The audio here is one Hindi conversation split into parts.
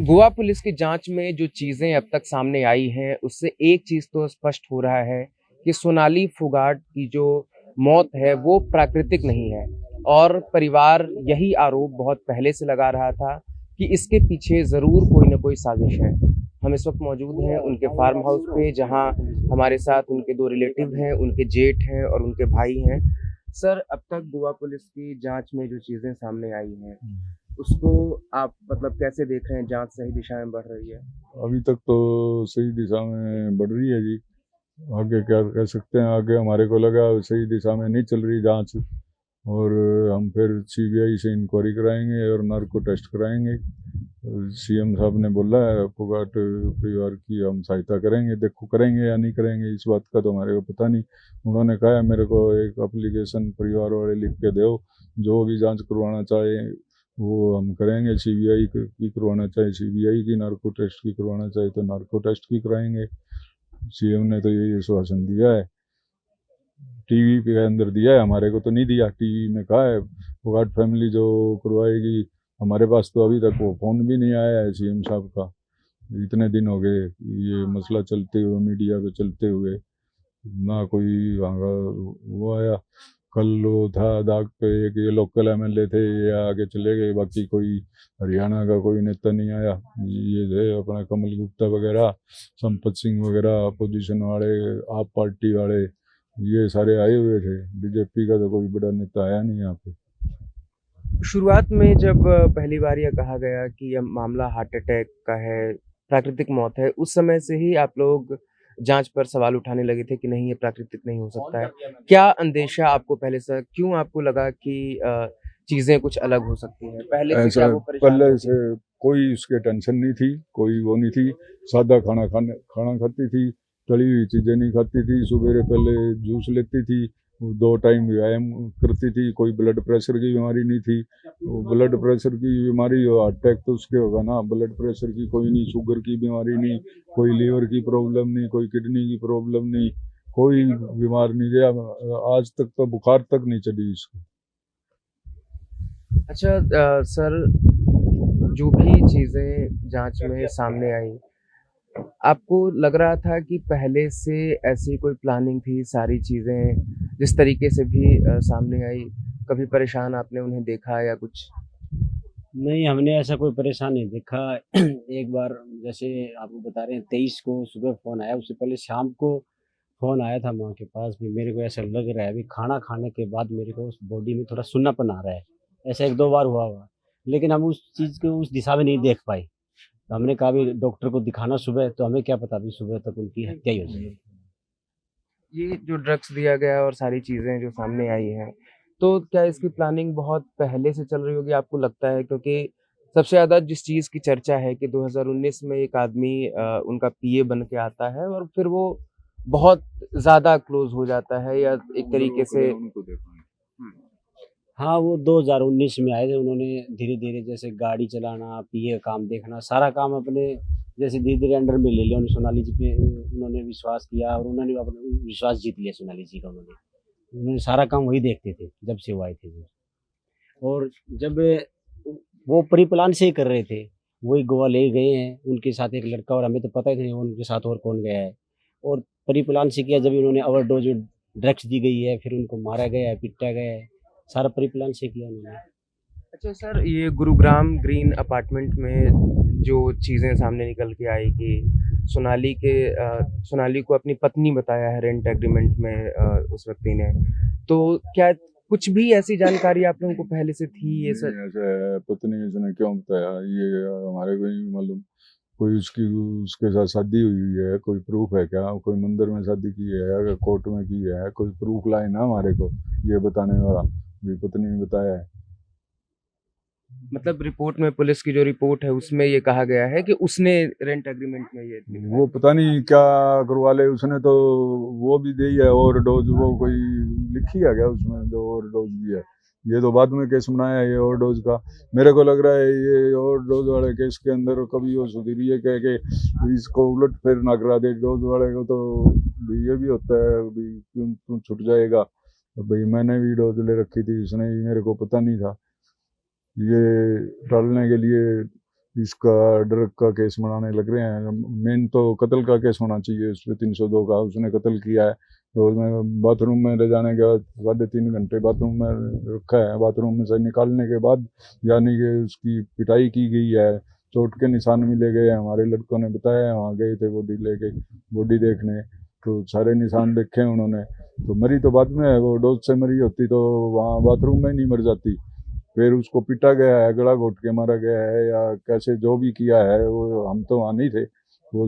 गोवा पुलिस की जांच में जो चीजें अब तक सामने आई हैं, उससे एक चीज तो स्पष्ट हो रहा है कि सोनाली फोगाट की जो मौत है वो प्राकृतिक नहीं है। और परिवार यही आरोप बहुत पहले से लगा रहा था कि इसके पीछे जरूर कोई ना कोई साजिश है। हम इस वक्त मौजूद हैं उनके फार्म हाउस पे, जहां हमारे साथ उनके दो रिलेटिव हैं, उनके जेठ हैं और उनके भाई हैं। सर, अब तक गोवा पुलिस की जांच में जो चीजें सामने आई हैं, उसको आप मतलब कैसे देख रहे हैं? जांच सही दिशा में बढ़ रही है? अभी तक तो सही दिशा में बढ़ रही है जी। आगे क्या कह सकते हैं, आगे हमारे को लगा सही दिशा में नहीं चल रही जांच। और हम फिर सीबीआई से इंक्वायरी कराएंगे और नार्को टेस्ट कराएंगे। सीएम साहब ने बोला है फोगाट परिवार की हम सहायता करेंगे, देखो करेंगे या नहीं करेंगे इस बात का तो हमारे को पता नहीं। उन्होंने कहा है मेरे को एक एप्लीकेशन परिवार वाले लिख के दो, जो भी जांच करवाना चाहे वो हम करेंगे। सीबीआई की करवाना चाहे सीबीआई की, नार्को टेस्ट की करवाना चाहे तो नार्को टेस्ट की कराएंगे। सीएम ने तो यही आश्वासन दिया है, टीवी के अंदर दिया है, हमारे को तो नहीं दिया। टीवी में कहा है फोगाट फैमिली जो करवाएगी। हमारे पास तो अभी तक वो फोन भी नहीं आया है सीएम साहब का। इतने दिन हो गए ये मसला चलते हुए, मीडिया पे चलते हुए, ना कोई वहाँ का वो आया। कल वो था दाग पे एक ये लोकल एमएलए थे, ये आगे चले गए, बाकी कोई हरियाणा का कोई नेता नहीं आया। ये थे अपना कमल गुप्ता वगैरह, संपत सिंह वगैरह, अपोजिशन वाले, आप पार्टी वाले, ये सारे आए हुए थे। बीजेपी का तो कोई बड़ा नेता आया नहीं यहाँ पे। शुरुआत में जब पहली बार यह कहा गया कि यह मामला हार्ट अटैक का है, प्राकृतिक मौत है, उस समय से ही आप लोग जांच पर सवाल उठाने लगे थे कि नहीं, ये प्राकृतिक नहीं हो सकता है। क्या अंदेशा आपको पहले से, क्यों आपको लगा कि चीजें कुछ अलग हो सकती हैं? पहले से क्या ऐसा वो परेशान पहले रहती से थी? कोई उसके टेंशन नहीं थी, कोई वो नहीं थी। सादा खाना खाती थी, तली हुई चीज़ें नहीं खाती थी। सवेरे पहले जूस लेती थी, वो 2 टाइम व्यायाम करती थी। कोई ब्लड प्रेशर की बीमारी नहीं थी। वो ब्लड प्रेशर की बीमारी हो, अटैक तो उसके होगा ना। ब्लड प्रेशर की कोई नहीं, शुगर की बीमारी नहीं, कोई लीवर की प्रॉब्लम नहीं, कोई किडनी की प्रॉब्लम नहीं, कोई बीमार नहीं गया आज तक। तो बुखार तक नहीं चढ़ी इसको। अच्छा, सर, जो भी चीजें जांच में सामने आई, आपको लग रहा था कि पहले से ऐसी कोई प्लानिंग थी? सारी चीज़ें जिस तरीके से भी सामने आई, कभी परेशान आपने उन्हें देखा या कुछ? नहीं, हमने ऐसा कोई परेशान नहीं देखा। एक बार जैसे आपको बता रहे हैं 23 को सुबह फ़ोन आया, उससे पहले शाम को फ़ोन आया था माँ के पास भी। मेरे को ऐसा लग रहा है अभी खाना खाने के बाद मेरे को उस बॉडी में थोड़ा सुन्नापन आ रहा है। ऐसा 1-2 बार हुआ हुआ। लेकिन हम उस चीज़ को उस दिशा में नहीं देख पाए। तो हमने कहा अभी डॉक्टर को दिखाना सुबह, तो हमें क्या पता अभी सुबह तक उनकी हत्या ही हो जाए। ये जो ड्रग्स दिया गया और सारी चीज़ें जो सामने आई हैं, तो क्या इसकी प्लानिंग बहुत पहले से चल रही होगी, आपको लगता है? क्योंकि सबसे ज़्यादा जिस चीज़ की चर्चा है कि 2019 में एक आदमी उनका पीए बन के आता है और फिर वो बहुत ज़्यादा क्लोज़ हो जाता है, या एक तरीके से। उनको देखो। हुँ। हाँ, वो 2019 में आए थे। उन्होंने धीरे-धीरे जैसे गाड़ी चलाना, पीए का काम देखना, सारा काम अपने जैसे धीरे-धीरे अंडर में ले लिया। उन्होंने सोनाली जी पे उन्होंने विश्वास किया और उन्होंने अपना विश्वास जीत लिया सोनाली जी का उन्होंने। उन्होंने सारा काम वही देखते थे, जब से वो आए थे वो। और जब वो प्री-प्लान से ही कर रहे थे, वही गोवा ले गए हैं, उनके साथ एक लड़का, और हमें तो पता ही नहीं उनके साथ और कौन गया है। और प्री-प्लान से किया, जब इन्होंने ओवरडोज़ ड्रग्स दी गई है, फिर उनको मारा गया है, पीटा गया है, सारा प्री-प्लान से किया उन्होंने। अच्छा सर, ये गुरुग्राम ग्रीन अपार्टमेंट में जो चीज़ें सामने निकल के आई कि सोनाली को अपनी पत्नी बताया है रेंट एग्रीमेंट में, उस व्यक्ति ने, तो क्या कुछ भी ऐसी जानकारी आप लोगों को पहले से थी ये सर? नहीं, ऐसा है पत्नी उसने क्यों बताया ये हमारे को नहीं मालूम। कोई उसकी उसके साथ शादी हुई है, कोई प्रूफ है क्या? कोई मंदिर में शादी की है या कोर्ट में की है? कोई प्रूफ लाए ना हमारे को ये बताने वाला। भी पत्नी ने बताया है। मतलब रिपोर्ट में, पुलिस की जो रिपोर्ट है उसमें ये कहा गया है कि उसने रेंट एग्रीमेंट में ये लिखा वो है। पता नहीं क्या करवा ले उसने तो। वो भी दी है ओवर डोज, वो कोई लिखी है क्या उसमें जो ओवर डोज दिया है? ये तो बाद में केस बनाया है ये ओवर डोज का। मेरे को लग रहा है ये ओवर डोज वाले केस के अंदर कभी वो सुधरी है कह के इसको उलट फिर ना करा दे डोज वाले को। तो भी ये भी होता है भी क्यों तू छूट जाएगा। तो भाई मैंने भी डोज ले रखी थी, उसने भी, मेरे को पता नहीं था। ये टालने के लिए इसका ड्रग का केस बनाने लग रहे हैं। मेन तो कत्ल का केस होना चाहिए उस पर 302 का, उसने कत्ल किया है। तो मैं बाथरूम में ले जाने के बाद 3.5 घंटे बाथरूम में रखा है, बाथरूम में से निकालने के बाद यानी कि उसकी पिटाई की गई है, चोट के निशान मिले गए हैं। हमारे लड़कों ने बताया, वहाँ गए थे बॉडी लेके, बॉडी देखने, तो सारे निशान देखे उन्होंने। तो मरी तो बाद में है, वो डोज से मरी होती तो वहाँ बाथरूम में नहीं मर जाती। फिर उसको पीटा गया है, गला घोट के मारा गया है या कैसे जो भी किया है, वो हम तो वहाँ नहीं थे। वो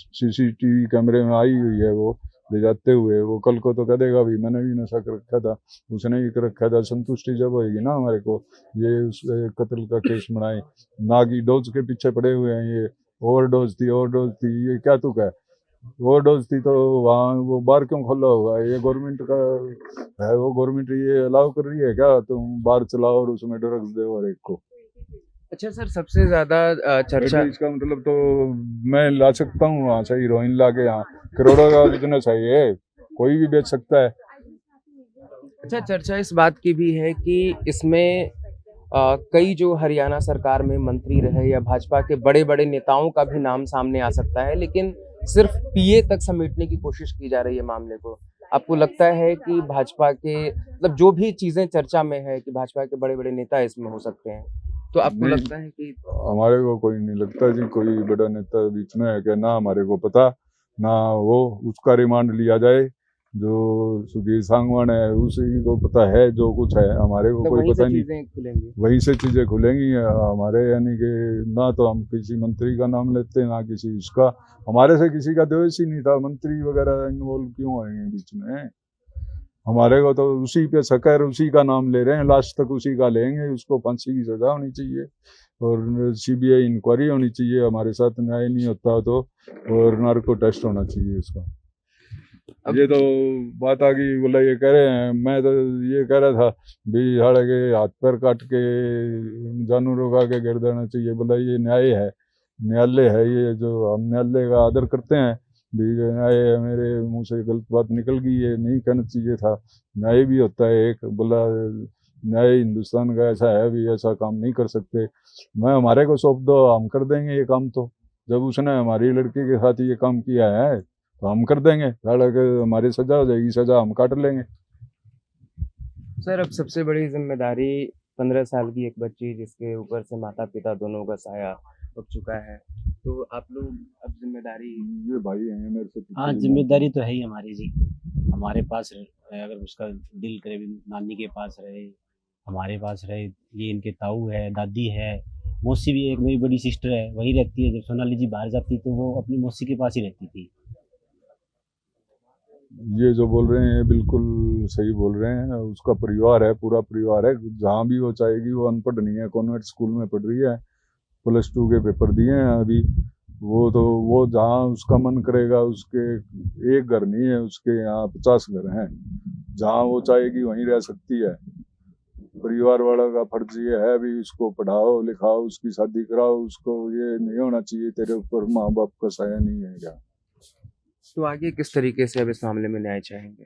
सीसीटीवी कैमरे में आई हुई है, वो ले जाते हुए। वो कल को तो कह देगा भी मैंने भी नशा कर रखा था, उसने भी कर रखा था। संतुष्टि जब होगी ना हमारे को, ये उस कत्ल का केस बनाए ना कि डोज के पीछे पड़े हुए हैं। ये ओवरडोज थी, ये क्या तुक है? ओवरडोज थी तो वहाँ वो बार क्यों खोला होगा? ये गवर्नमेंट का है, वो गवर्नमेंट ये अलाउ कर रही है क्या तुम बार चलाओ और उसमें ड्रग्स दो हर एक को? अच्छा सर, सबसे ज्यादा चर्चा इसका मतलब तो मैं ला सकता हूँ वहाँ से हीरोइन ला के, यहाँ करोड़ों का बिजनेस है, ये कोई भी बेच सकता है। अच्छा, चर्चा इस बात की भी है कि इसमें कई जो हरियाणा सरकार में मंत्री रहे या भाजपा के बड़े बड़े नेताओं का भी नाम सामने आ सकता है, लेकिन सिर्फ पीए तक समेटने की कोशिश की जा रही है मामले को। आपको लगता है कि भाजपा के मतलब जो भी चीजें चर्चा में है कि भाजपा के बड़े बड़े नेता इसमें हो सकते हैं, तो आपको नहीं, लगता है कि हमारे को कोई नहीं लगता जी कोई बड़ा नेता बीच में है क्या? ना हमारे को पता, ना वो उसका रिमांड लिया जाए। जो सुधीर सांगवान है उसी को पता है जो कुछ है, हमारे को मतलब कोई वहीं पता से नहीं। चीजें खुलेंगी। वहीं से चीजें खुलेंगी हमारे, यानी कि ना तो हम किसी मंत्री का नाम लेते, ना किसी उसका। हमारे से किसी का द्वेष ही नहीं था, मंत्री वगैरह इन्वॉल्व क्यों आएंगे बीच में? हमारे को तो उसी पे शक है, उसी का नाम ले रहे हैं, लास्ट तक उसी का लेंगे। उसको फांसी की सजा होनी चाहिए और सीबीआई इंक्वायरी होनी चाहिए। हमारे साथ न्याय नहीं होता तो और नार्को टेस्ट होना चाहिए उसका। ये तो बात आ गई, बोला ये कह रहे हैं, मैं तो ये कह रहा था भी हाड़ के हाथ पैर काट के जानवरों का के गिर देना चाहिए। बोला ये न्याय है, न्यायालय है, ये जो हम न्यायालय का आदर करते हैं भी। न्याय मेरे मुंह से गलत बात निकल गई, ये नहीं कहना चाहिए था। न्याय भी होता है एक, बोला न्याय हिंदुस्तान का ऐसा है भी, ऐसा काम नहीं कर सकते। मैं हमारे को सौंप दो, हम कर देंगे ये काम। तो जब उसने हमारी लड़की के साथ ये काम किया है तो हम कर देंगे, हालांकि हमारी सजा हो जाएगी, सजा हम काट लेंगे। सर, अब सबसे बड़ी जिम्मेदारी 15 साल की एक बच्ची जिसके ऊपर से माता पिता दोनों का साया उठ चुका है, तो आप लोग अब जिम्मेदारी। ये भाई हैं मेरे से पीछे हाँ, भी जिम्मेदारी तो है ही हमारी जी। हमारे पास रहे, अगर उसका दिल करे भी नानी के पास रहे, हमारे पास रहे। ये इनके ताऊ है, दादी है, मौसी भी एक मेरी बड़ी सिस्टर है, वही रहती है। जब सोनाली जी बाहर जाती तो वो अपनी मौसी के पास ही रहती थी। ये जो बोल रहे हैं बिल्कुल सही बोल रहे हैं। उसका परिवार है, पूरा परिवार है, जहाँ भी वो चाहेगी। वो अनपढ़ नहीं है, कॉन्वेंट स्कूल में पढ़ रही है, +2 के पेपर दिए हैं अभी। वो जहाँ उसका मन करेगा, उसके एक घर नहीं है, उसके यहाँ 50 घर हैं। जहाँ वो चाहेगी वहीं रह सकती है। परिवार वालों का फर्ज ये है भी उसको पढ़ाओ लिखाओ, उसकी शादी कराओ। उसको ये नहीं होना चाहिए तेरे ऊपर माँ बाप का साया नहीं है क्या। तो आगे किस तरीके से अब इस मामले में न्याय चाहेंगे?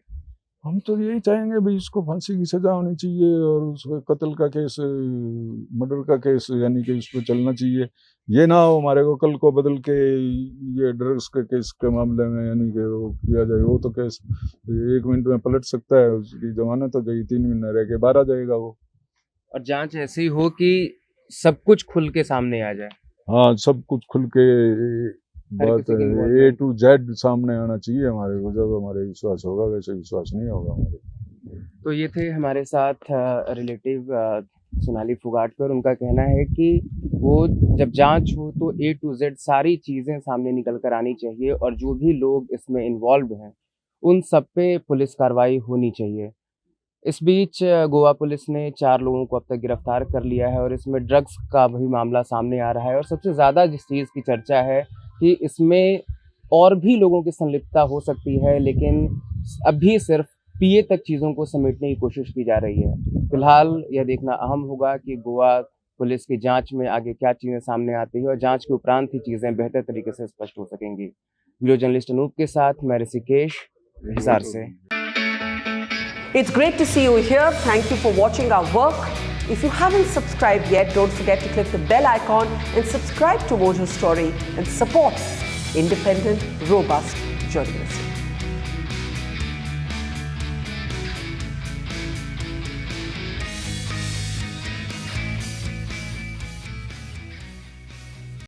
हम तो यही चाहेंगे भाई इसको फांसी की सजा होनी चाहिए और उसको कत्ल का केस, मर्डर का केस यानी कि उस पर चलना चाहिए। ये ना हो हमारे को कल को बदल के ये ड्रग्स के केस के मामले में यानी कि वो किया जाए। वो तो केस 1 मिनट में पलट सकता है, उसकी जमानत हो जाएगी, 3 महीने रह के बाहर आ जाएगा वो। और जांच ऐसी हो कि सब कुछ खुल के सामने आ जाए। हाँ, सब कुछ खुल के हर बात किसी की A involvement। to Z सामने आना चाहिए हमारे को। जब हमारे विश्वास होगा, वैसे विश्वास नहीं होगा हमारे। तो ये थे हमारे साथ रिलेटिव सोनाली फोगाट पर। उनका कहना है कि वो जब जांच हो तो A to Z सारी चीज़ें सामने निकल कर आनी चाहिए और जो भी लोग इसमें इन्वॉल्व हैं उन सब पे पुलिस कार्रवाई होनी चाहिए। इस बीच गोवा पुलिस ने 4 लोगों को अब तक गिरफ्तार कर लिया है और इसमें ड्रग्स का भी मामला सामने आ रहा है। और सबसे ज़्यादा जिस चीज़ की चर्चा है कि इसमें और भी लोगों की संलिप्तता हो सकती है, लेकिन अभी सिर्फ पीए तक चीज़ों को समेटने की कोशिश की जा रही है। फिलहाल यह देखना अहम होगा कि गोवा पुलिस की जांच में आगे क्या चीज़ें सामने आती है और जांच के उपरांत ही चीज़ें बेहतर तरीके से स्पष्ट हो सकेंगी। वीडियो जर्नलिस्ट अनूप के साथ मैं ऋषिकेश, हिसार से। It's great to see you here. Thank you for watching our work. If you haven't subscribed yet, don't forget to click the bell icon and subscribe to Mojo Story and support independent, robust journalism.